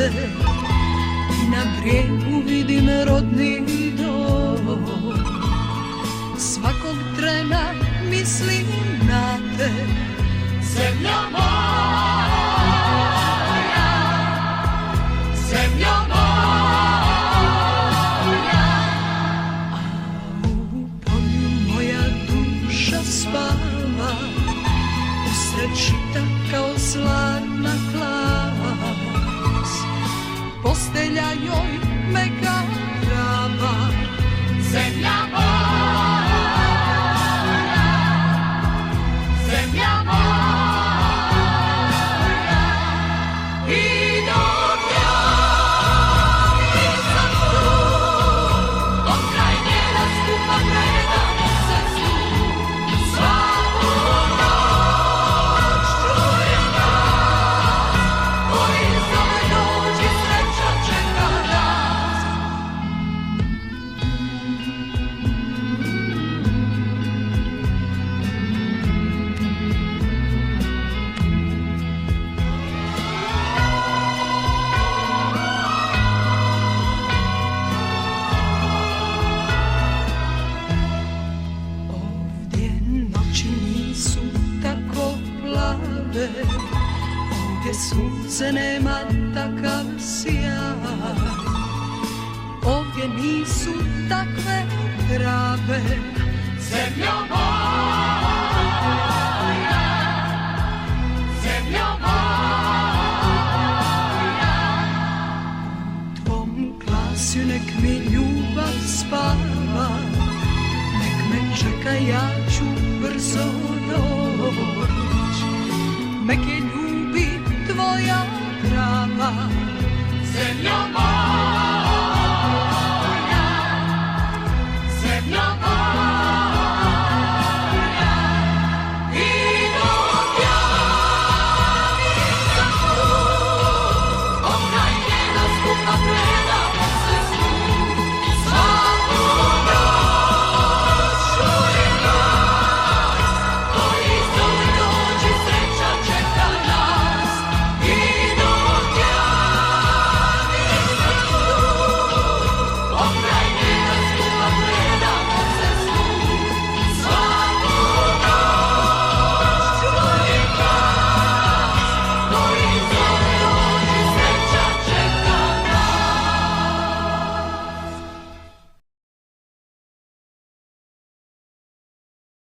te i na brijegu vidim rodni dom. Svakog trena mislim na te, zemlja moja, zemlja moja. A u polju moja duša spava, usred žita kao sladna klas. Postelja joj meka trava, zemlja moja, zemlja moja. I dok ja nisam tu, pokraj njena skupa predamo se snu. Svaku noć čujem glas koji zove dođi, sreća čeka nas. Ovdje noći nisu tako plave, ovdje sunce nema takav sjaj. Ovdje nisu takve trave, zemljo moja, zemljo moja. U tvom glasju nek mi ljubav spava, nek me čeka, ja ću brzo doć. Nek je ljubi tvoja trava, zemljo moja.